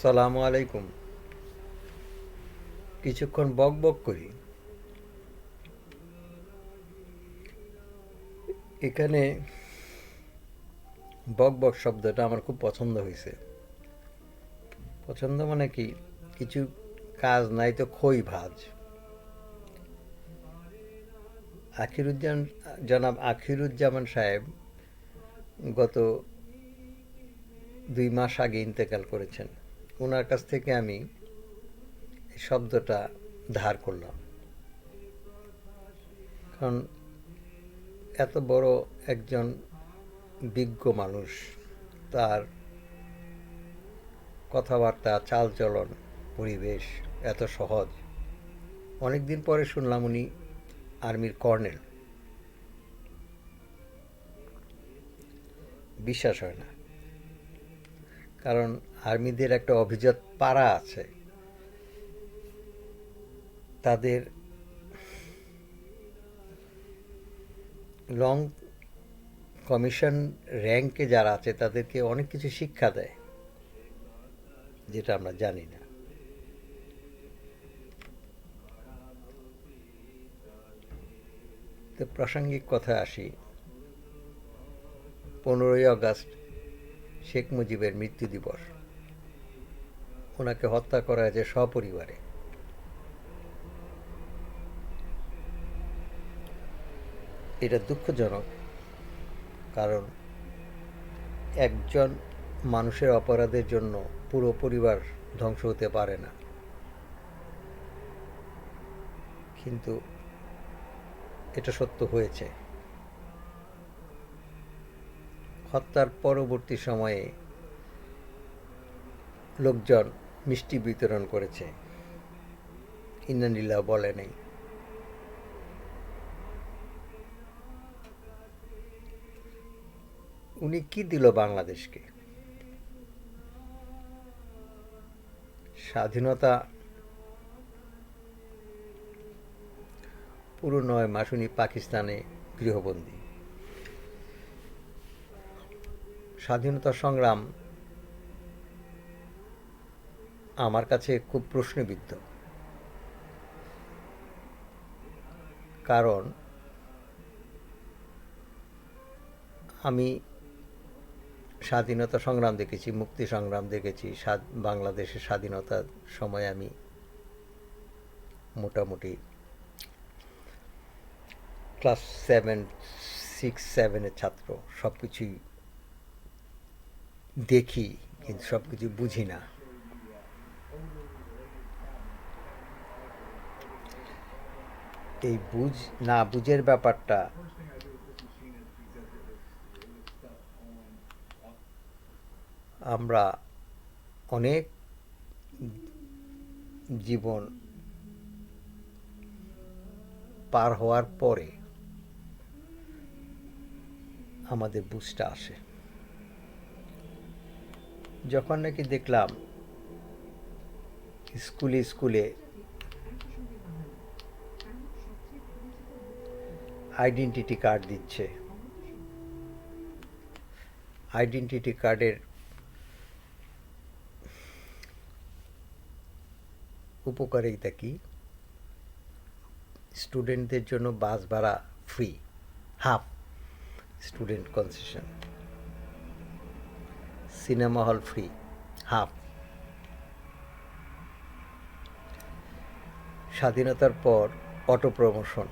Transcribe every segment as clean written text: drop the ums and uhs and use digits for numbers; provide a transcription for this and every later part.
আসসালামু আলাইকুম। কিছুক্ষণ বক বক করি। এখানে বক বক শব্দটা আমার খুব পছন্দ হয়েছে। পছন্দ মানে কি, কিছু কাজ নাই তো খই ভাজ। আখিরুজ্জামান, জনাব আখিরুজ্জামান সাহেব গত 2 মাস আগে ইন্তেকাল করেছেন। ওনার কাছ থেকে আমি এই শব্দটা ধার করলাম। কারণ এত বড় একজন বিজ্ঞ মানুষ, তার কথাবার্তা, চালচলন, পরিবেশ এত সহজ। অনেক দিন পরে শুনলাম উনি আর্মির কর্নেল। বিশ্বাস হয় না। কারণ আর্মিদের একটা অভিজাত পাড়া আছে, তাদের লং কমিশন র্যাঙ্কে যারা আছে তাদেরকে অনেক কিছু শিক্ষা দেয়, যেটা আমরা জানি না। তো প্রাসঙ্গিক কথায় আসি। 15ই আগস্ট শেখ মুজিবের মৃত্যু দিবস। ওনাকে হত্যা করা হয়েছে সপরিবারে। এটা দুঃখজনক, কারণ একজন মানুষের অপরাধের জন্য পুরো পরিবার ধ্বংস হতে পারে না। কিন্তু এটা সত্য হয়েছে। হত্যার পরবর্তী সময়ে লোকজন মিষ্টি বিতরণ করেছে, ইন্নালিল্লাহ বলে নেই। উনি কি দিল বাংলাদেশকে? স্বাধীনতা পুরো 9 মাস উনি পাকিস্তানে গৃহবন্দী। স্বাধীনতা সংগ্রাম আমার কাছে খুব প্রশ্নবিদ্ধ। কারণ আমি স্বাধীনতা সংগ্রাম দেখেছি, মুক্তি সংগ্রাম দেখেছি। বাংলাদেশের স্বাধীনতার সময় আমি মোটামুটি ক্লাস 6-7-এর ছাত্র। সব কিছুই দেখি, কিন্তু সব কিছু বুঝি না। এই না বুঝের ব্যাপারটা আমরা অনেক জীবন পার হওয়ার পরে আমাদের বুঝটা আসে। যখন নাকি দেখলাম স্কুলে স্কুলে আইডেন্টিটি কার্ড দিচ্ছে, আইডেন্টিটি কার্ডের উপকারিতা কি? স্টুডেন্টদের জন্য বাস ভাড়া free, half student concession. Cinema hall free, half. স্বাধীনতার পর অটো প্রমোশন।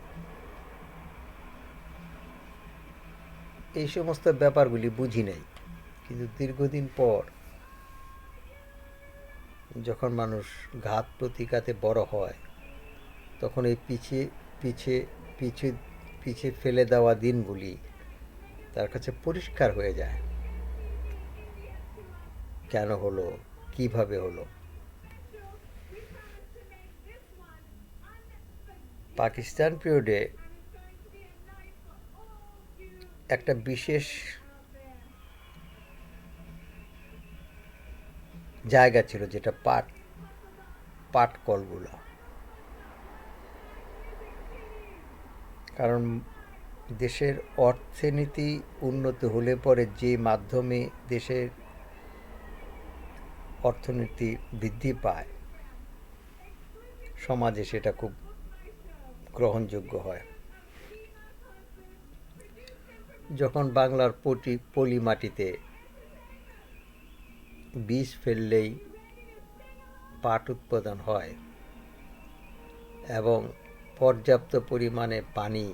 এই সমস্ত ব্যাপারগুলি বুঝি নাই, কিন্তু দীর্ঘদিন পর যখন মানুষ ঘাত প্রতিঘাতে বড় হয়, তখন এই পিছিয়ে পিছিয়ে পিছিয়ে পিছিয়ে ফেলে দেওয়া দিনগুলি তার কাছে পরিষ্কার হয়ে যায়। কেন হলো, কিভাবে হলো। পাকিস্তান পিরিয়ডে একটা বিশেষ জায়গা ছিল, যেটা পাটকলগুলো। কারণ দেশের অর্থনীতি উন্নত হলে পরে যে মাধ্যমে দেশের অর্থনীতি বৃদ্ধি পায়, সমাজে সেটা খুব গ্রহণযোগ্য হয়। যখন বাংলার পলি মাটিতে বীজ ফেললেই পাট উৎপাদন হয় এবং পর্যাপ্ত পরিমাণে পানি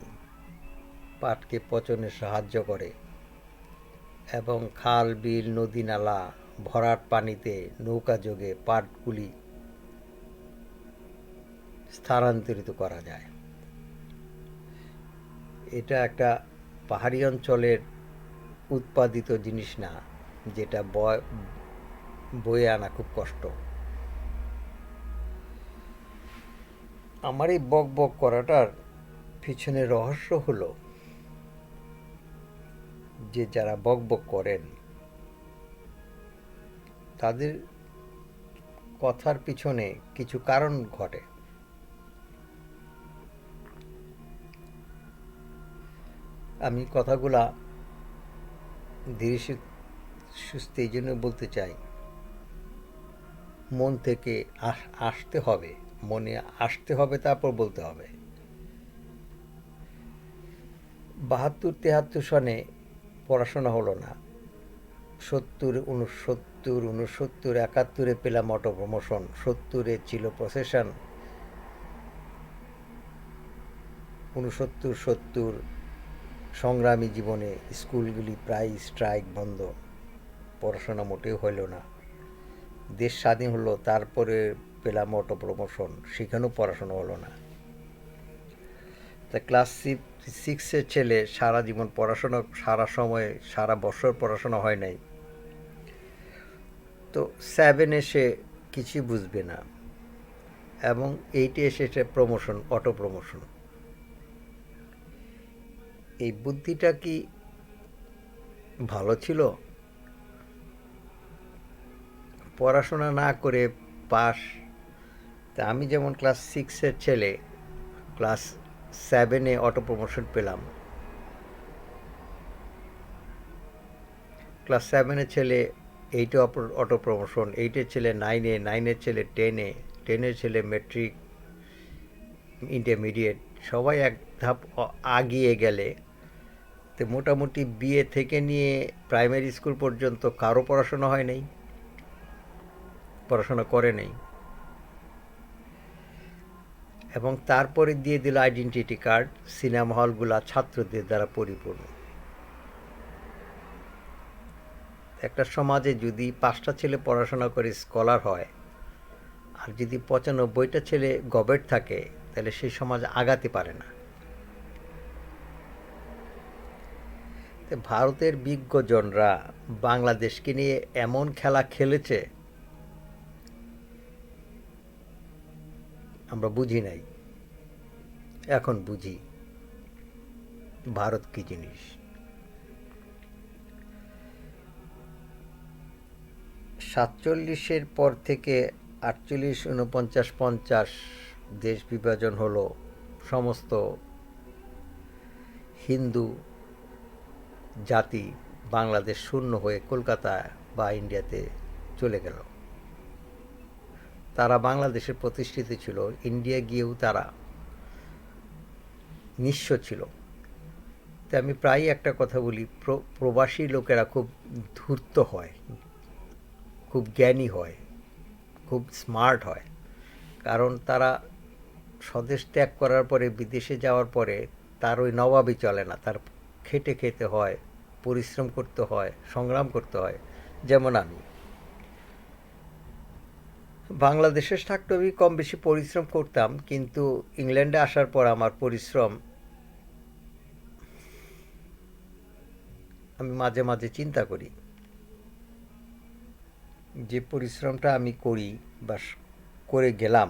পাটকে পচনে সাহায্য করে এবং খাল বিল নদী নালা ভরাট পানিতে নৌকা যোগে পাটগুলি স্থানান্তরিত করা যায়। এটা একটা পাহাড়ি অঞ্চলের উৎপাদিত জিনিস না, যেটা বয়ে আনা খুব কষ্ট। আমার এই বক বক করাটার পিছনে রহস্য হলো যে যারা বক বক করেন তাদের কথার পিছনে কিছু কারণ ঘটে। আমি কথাগুলা ধীরে সুস্থে এই জন্য বলতে চাই, মন থেকে আসতে হবে, মনে আসতে হবে, তারপর বলতে হবে। 72-73 সনে পড়াশোনা হলো না, 70, 69, 71 পেলাম অটো প্রমোশন, 70 ছিল প্রসেশন, 69-70 সংগ্রামী জীবনে স্কুলগুলি প্রায় স্ট্রাইক বন্ধ, পড়াশোনা মোটেও হইল না। দেশ স্বাধীন হলো, তারপরে পেলাম অটো প্রমোশন, সেখানেও পড়াশোনা হলো না। তা ক্লাস 6-এর ছেলে সারা জীবন পড়াশোনা, সারা সময় সারা বছর পড়াশোনা হয় নাই, তো 7 এসে কিছুই বুঝবে না এবং 8 এসে প্রমোশন, অটো প্রমোশন। এই বুদ্ধিটা কি ভালো ছিল? পড়াশোনা না করে পাস। তা আমি যেমন ক্লাস 6-এর ছেলে ক্লাস 7-এ অটো প্রমোশন পেলাম, ক্লাস 7-এর ছেলে 8-এ অটো প্রমোশন, 8-এর ছেলে 9-এ, 9-এর ছেলে 10-এ, 10-এর ছেলে মেট্রিক, ইন্টারমিডিয়েট, সবাই এক ধাপ আগিয়ে গেলে তো মোটামুটি বিএ থেকে নিয়ে প্রাইমারি স্কুল পর্যন্ত কারো পড়াশোনা হয় নাই, পড়াশোনা করে নেই। এবং তারপরে দিয়ে দিল আইডেন্টিটি কার্ড, সিনেমা হলগুলা ছাত্রদের দ্বারা পরিপূর্ণ। একটা সমাজে যদি 5টা ছেলে পড়াশোনা করে স্কলার হয় আর যদি 95টা ছেলে গবেট থাকে, তাহলে সেই সমাজ আগাতে পারে না। ভারতের বিজ্ঞজনরা বাংলাদেশকে নিয়ে এমন খেলা খেলেছে আমরা বুঝি নাই, এখন বুঝি ভারত কি জিনিস। 47-এর পর থেকে 48, 49, 50 দেশ বিভাজন হলো, সমস্ত হিন্দু জাতি বাংলাদেশ শূন্য হয়ে কলকাতা বা ইন্ডিয়াতে চলে গেল। তারা বাংলাদেশে প্রতিষ্ঠিত ছিল, ইন্ডিয়া গিয়েও তারা নিঃস্ব ছিল। তাই আমি প্রায়ই একটা কথা বলি, প্রবাসী লোকেরা খুব ধূর্ত হয়, খুব জ্ঞানী হয়, খুব স্মার্ট হয়, কারণ তারা স্বদেশ ত্যাগ করার পরে, বিদেশে যাওয়ার পরে তার ওই নবাবই চলে না, তার খেটে খেতে হয়, পরিশ্রম করতে হয়, সংগ্রাম করতে হয়। যেমন আমি বাংলাদেশে থাকতে আমি কম বেশি পরিশ্রম করতাম, কিন্তু ইংল্যান্ডে আসার পর আমার পরিশ্রম আমি মাঝে মাঝে চিন্তা করি যে পরিশ্রমটা আমি করি বা করে গেলাম,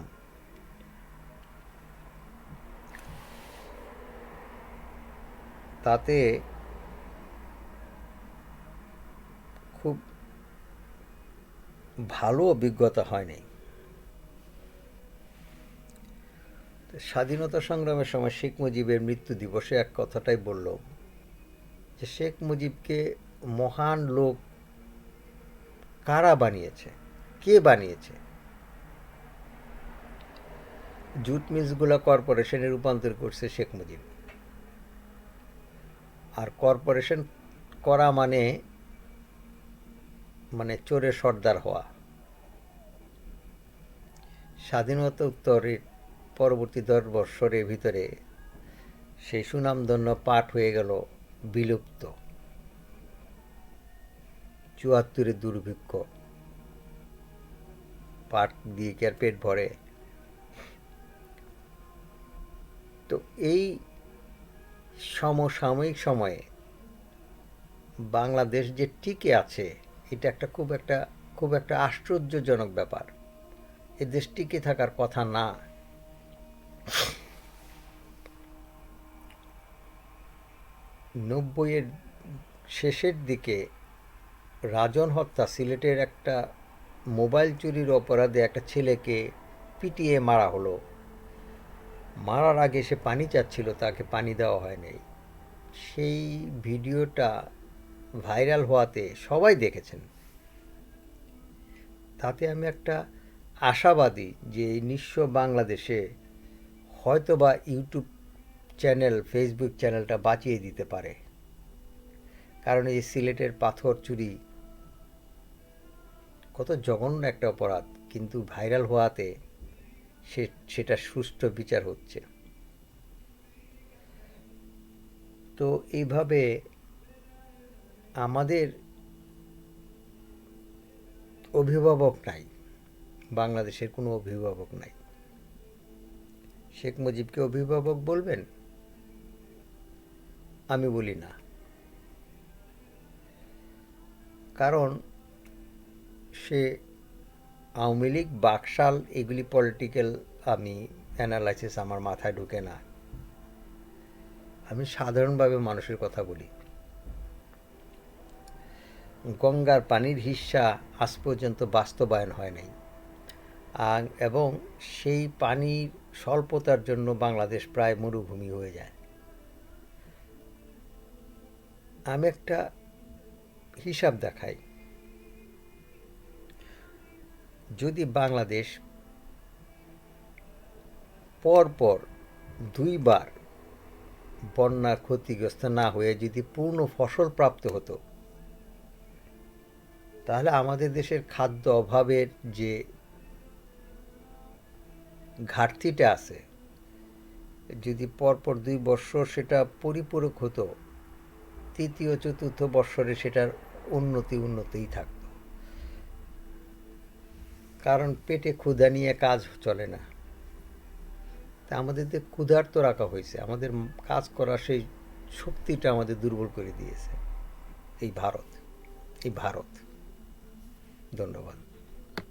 তাতে খুব ভালো অভিজ্ঞতা হয়নি। স্বাধীনতা সংগ্রামের সময় শেখ মুজিবের মৃত্যু দিবসে এক কথাটাই বলল যে শেখ মুজিবকে মহান লোক কারা বানিয়েছে? কে বানিয়েছে? জুট মিলসগুলো কর্পোরেশনে রূপান্তর করছে শেখ মুজিব। আর কর্পোরেশন করা মানে চোরের সর্দার হওয়া। স্বাধীনতা উত্তরের পরবর্তী 10 বৎসরের ভিতরে সেই সুনামধন্য পাঠ হয়ে গেল বিলুপ্ত। 74-এর দুর্ভিক্ষ, পাট দিয়ে কি আর পেট ভরে? তো এই সমসাময়িক সময়ে বাংলাদেশ যে টিকে আছে, এটা খুব একটা আশ্চর্যজনক ব্যাপার। এ দেশ টিকে থাকার কথা না। 90-এর শেষের দিকে রাজন হত্যা, সিলেটের একটা মোবাইল চুরির অপরাধে একটা ছেলেকে পিটিয়ে মারা হলো। মারার আগে সে পানি চাচ্ছিল, তাকে পানি দেওয়া হয়নি। সেই ভিডিওটা ভাইরাল হওয়াতে সবাই দেখেছেন। তাতে আমি একটা আশাবাদী যে এই নিঃস্ব বাংলাদেশে হয়তোবা ইউটিউব চ্যানেল, ফেসবুক চ্যানেলটা বাঁচিয়ে দিতে পারে। কারণ এই সিলেটের পাথর চুরি কত জঘন্য একটা অপরাধ, কিন্তু ভাইরাল হওয়াতে সেটা সুষ্ঠু বিচার হচ্ছে। তো এইভাবে আমাদের অভিভাবক নাই, বাংলাদেশের কোনো অভিভাবক নাই। শেখ মুজিবকে অভিভাবক বলবেন? আমি বলি না। কারণ সে আওয়ামী লীগ, বাকশাল, এগুলি পলিটিক্যাল আমি অ্যানালাইসিস আমার মাথায় ঢুকে না। আমি সাধারণভাবে মানুষের কথা বলি। গঙ্গার পানির হিস্যা আজ পর্যন্ত বাস্তবায়ন হয় নাই, এবং সেই পানির স্বল্পতার জন্য বাংলাদেশ প্রায় মরুভূমি হয়ে যায়। আমি একটা হিসাব দেখাই। যদি বাংলাদেশ পরপর 2 বার বন্যা ক্ষতিগ্রস্ত না হয়ে যদি পূর্ণ ফসল প্রাপ্ত হতো, তাহলে আমাদের দেশের খাদ্য অভাবের যে ঘাটতিটা আছে, যদি পরপর 2 বৎসর সেটা পরিপূরক হতো, তৃতীয় চতুর্থ বৎসরে সেটার উন্নতিই থাকত। কারণ পেটে ক্ষুধা নিয়ে কাজ চলে না। তা আমাদের ক্ষুধার্ত রাখা হয়েছে, আমাদের কাজ করার সেই শক্তিটা আমাদের দুর্বল করে দিয়েছে এই ভারত। ধন্যবাদ।